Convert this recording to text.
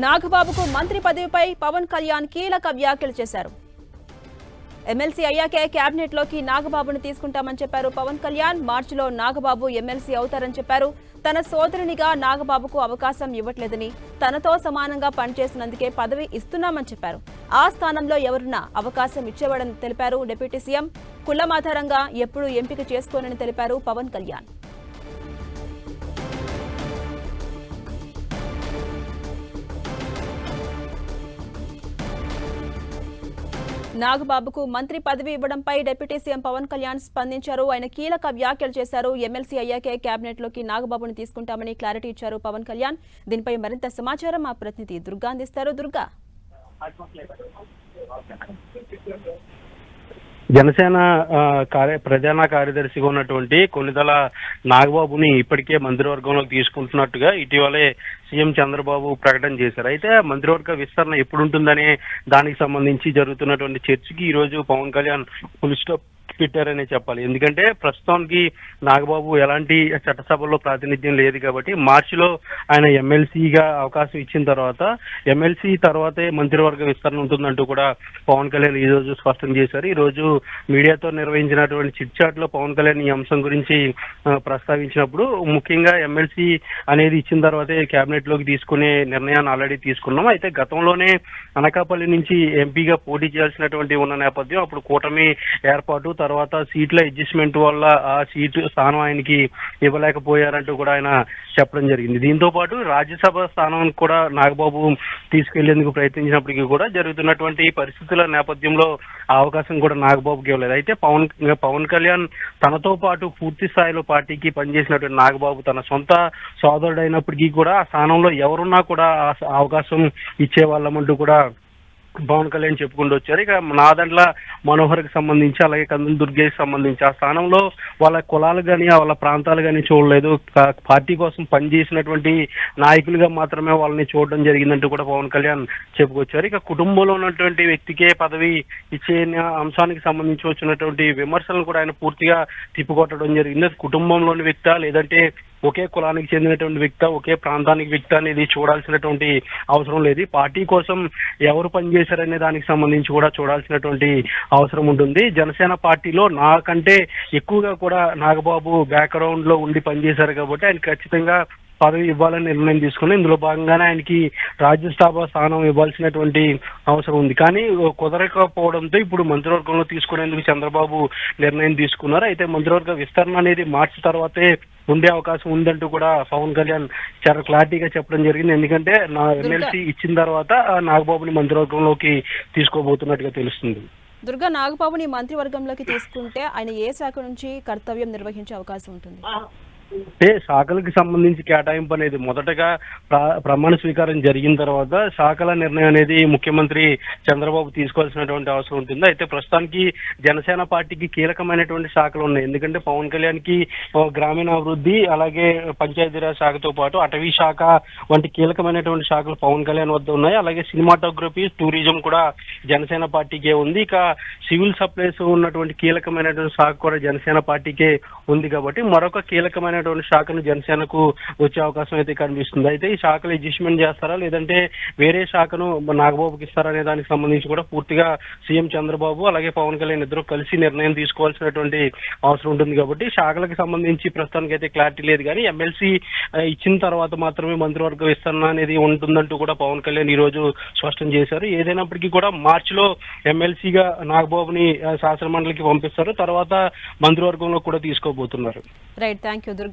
నాగబాబుకు మంత్రి పదవిపై పవన్ కళ్యాణ్ కీలక వ్యాఖ్యలు చేశారు. ఎమ్మెల్సీ అయ్యాకే కేబినెట్ లోకి నాగబాబును తీసుకుంటామని చెప్పారు పవన్ కళ్యాణ్. మార్చిలో నాగబాబు ఎమ్మెల్సీ అవుతారని చెప్పారు. తన సోదరునిగా నాగబాబుకు అవకాశం ఇవ్వట్లేదని, తనతో సమానంగా పనిచేసినందుకే పదవి ఇస్తున్నామని చెప్పారు. ఆ స్థానంలో ఎవరున్నా అవకాశం ఇచ్చేవాడని తెలిపారు డిప్యూటీ సీఎం. కులమాధారంగా ఎప్పుడూ ఎంపిక చేసుకోనని తెలిపారు పవన్ కళ్యాణ్. నాగబాబుకు మంత్రి పదవి ఇవ్వడంపై డిప్యూటీ సీఎం పవన్ కళ్యాణ్ స్పందించారు. ఆయన కీలక వ్యాఖ్యలు చేశారు. ఎమ్మెల్సీ అయ్యాకే కేబినెట్ లోకి నాగబాబును తీసుకుంటామని క్లారిటీ ఇచ్చారు పవన్ కళ్యాణ్. దీనిపై మరింత సమాచారం మా ప్రతినిధి దుర్గా అందిస్తారు. దుర్గా, జనసేన ప్రధాన కార్యదర్శిగా ఉన్నటువంటి కొణిదెల నాగబాబుని ఇప్పటికే మంత్రివర్గంలోకి తీసుకుంటున్నట్టుగా ఇటీవలే సీఎం చంద్రబాబు ప్రకటన చేశారు. అయితే మంత్రివర్గ విస్తరణ ఎప్పుడు ఉంటుందనే దానికి సంబంధించి జరుగుతున్నటువంటి చర్చకి ఈ రోజు పవన్ కళ్యాణ్ ఫుల్ స్టాప్ పెట్టారనే చెప్పాలి. ఎందుకంటే ప్రస్తుతానికి నాగబాబు ఎలాంటి చట్టసభల్లో ప్రాతినిధ్యం లేదు కాబట్టి మార్చిలో ఆయన ఎమ్మెల్సీగా అవకాశం ఇచ్చిన తర్వాత ఎమ్మెల్సీ తర్వాతే మంత్రివర్గ విస్తరణ ఉంటుందంటూ కూడా పవన్ కళ్యాణ్ ఈ రోజు స్పష్టం చేశారు. ఈ రోజు మీడియాతో నిర్వహించినటువంటి చిట్ చాట్ లో పవన్ కళ్యాణ్ ఈ అంశం గురించి ప్రస్తావించినప్పుడు ముఖ్యంగా ఎమ్మెల్సీ అనేది ఇచ్చిన తర్వాతే కేబినెట్ లోకి తీసుకునే నిర్ణయాన్ని ఆల్రెడీ తీసుకున్నాం. అయితే గతంలోనే అనకాపల్లి నుంచి ఎంపీగా పోటీ చేయాల్సినటువంటి ఉన్న నేపథ్యం అప్పుడు కూటమి ఏర్పాటు తర్వాత సీట్ల అడ్జస్ట్మెంట్ వల్ల ఆ సీటు స్థానం ఆయనకి ఇవ్వలేకపోయారంటూ కూడా ఆయన చెప్పడం జరిగింది. దీంతో పాటు రాజ్యసభ స్థానానికి కూడా నాగబాబు తీసుకెళ్లేందుకు ప్రయత్నించినప్పటికీ కూడా జరుగుతున్నటువంటి పరిస్థితుల నేపథ్యంలో ఆ అవకాశం కూడా నాగబాబుకి ఇవ్వలేదు. అయితే పవన్ కళ్యాణ్ తనతో పాటు పూర్తి స్థాయిలో పార్టీకి పనిచేసినటువంటి నాగబాబు తన సొంత సోదరుడైనప్పటికీ కూడా ఆ స్థానంలో ఎవరున్నా కూడా ఆ అవకాశం ఇచ్చేవాళ్ళమంటూ కూడా పవన్ కళ్యాణ్ చెప్పుకుంటూ వచ్చారు. ఇక నాదండ్ల మనోహర్కి సంబంధించి అలాగే కందుల దుర్గేకి సంబంధించి ఆ స్థానంలో వాళ్ళ కులాలు కానీ వాళ్ళ ప్రాంతాలు కానీ చూడలేదు. పార్టీ కోసం పనిచేసినటువంటి నాయకులుగా మాత్రమే వాళ్ళని చూడడం జరిగిందంటూ కూడా పవన్ కళ్యాణ్ చెప్పుకొచ్చారు. ఇక కుటుంబంలో ఉన్నటువంటి వ్యక్తికే పదవి ఇచ్చే అంశానికి సంబంధించి వచ్చినటువంటి విమర్శలను కూడా ఆయన పూర్తిగా తిప్పికొట్టడం జరిగింది. కుటుంబంలోని వ్యక్తి లేదంటే ఒకే కులానికి చెందినటువంటి వ్యక్తి ఒకే ప్రాంతానికి వ్యక్తి అనేది చూడాల్సినటువంటి అవసరం లేదు. పార్టీ కోసం ఎవరు పనిచేశారనే దానికి సంబంధించి కూడా చూడాల్సినటువంటి అవసరం ఉంటుంది. జనసేన పార్టీలో నాకంటే ఎక్కువగా కూడా నాగబాబు బ్యాక్గ్రౌండ్ లో ఉండి పనిచేశారు కాబట్టి ఆయన ఖచ్చితంగా పదవి ఇవ్వాలని నిర్ణయం తీసుకుని ఇందులో భాగంగానే ఆయనకి రాజ్యసభ స్థానం ఇవ్వాల్సినటువంటి అవసరం ఉంది. కానీ కుదరకపోవడంతో ఇప్పుడు మంత్రివర్గంలో తీసుకునేందుకు చంద్రబాబు నిర్ణయం తీసుకున్నారు. అయితే మంత్రివర్గ విస్తరణ అనేది మార్చి తర్వాతే ఉండే అవకాశం ఉందంటూ కూడా పవన్ కళ్యాణ్ చాలా క్లారిటీగా చెప్పడం జరిగింది. ఎందుకంటే నా ఎమ్మెల్సీ ఇచ్చిన తర్వాత నాగబాబుని మంత్రివర్గంలోకి తీసుకోబోతున్నట్టుగా తెలుస్తుంది. దుర్గా, నాగబాబుని మంత్రివర్గంలోకి తీసుకుంటే ఆయన ఏ శాఖ నుంచి కర్తవ్యం నిర్వహించే అవకాశం ఉంటుంది? అంటే శాఖలకు సంబంధించి కేటాయింపు అనేది మొదటగా ప్రమాణ స్వీకారం జరిగిన తర్వాత శాఖల నిర్ణయం అనేది ముఖ్యమంత్రి చంద్రబాబు తీసుకోవాల్సినటువంటి అవసరం ఉంటుంది. అయితే ప్రస్తుతానికి జనసేన పార్టీకి కీలకమైనటువంటి శాఖలు ఉన్నాయి. ఎందుకంటే పవన్ కళ్యాణ్ కి గ్రామీణాభివృద్ధి అలాగే పంచాయతీరాజ్ శాఖతో పాటు అటవీ శాఖ వంటి కీలకమైనటువంటి శాఖలు పవన్ కళ్యాణ్ వద్ద ఉన్నాయి. అలాగే సినిమాటోగ్రఫీ టూరిజం కూడా జనసేన పార్టీకే ఉంది. ఇక సివిల్ సప్లైస్ ఉన్నటువంటి కీలకమైనటువంటి శాఖ కూడా జనసేన పార్టీకే ఉంది. కాబట్టి మరొక కీలకమైన శాఖను జనసేనకు వచ్చే అవకాశం అయితే కనిపిస్తుంది. అయితే ఈ శాఖలు అడ్జస్ట్మెంట్ చేస్తారా లేదంటే వేరే శాఖను నాగబాబుకి ఇస్తారా అనే దానికి సంబంధించి కూడా పూర్తిగా సీఎం చంద్రబాబు అలాగే పవన్ కళ్యాణ్ ఇద్దరు కలిసి నిర్ణయం తీసుకోవాల్సినటువంటి అవసరం ఉంటుంది. కాబట్టి శాఖలకు సంబంధించి ప్రస్తుతానికి అయితే క్లారిటీ లేదు. కానీ ఎమ్మెల్సీ ఇచ్చిన తర్వాత మాత్రమే మంత్రివర్గ విస్తరణ అనేది ఉంటుందంటూ కూడా పవన్ కళ్యాణ్ ఈ రోజు స్పష్టం చేశారు. ఏదైనప్పటికీ కూడా మార్చిలో ఎమ్మెల్సీగా నాగబాబుని శాసనమండలికి పంపిస్తారు. తర్వాత మంత్రివర్గంలో కూడా తీసుకోబోతున్నారు. Right, thank you Durga.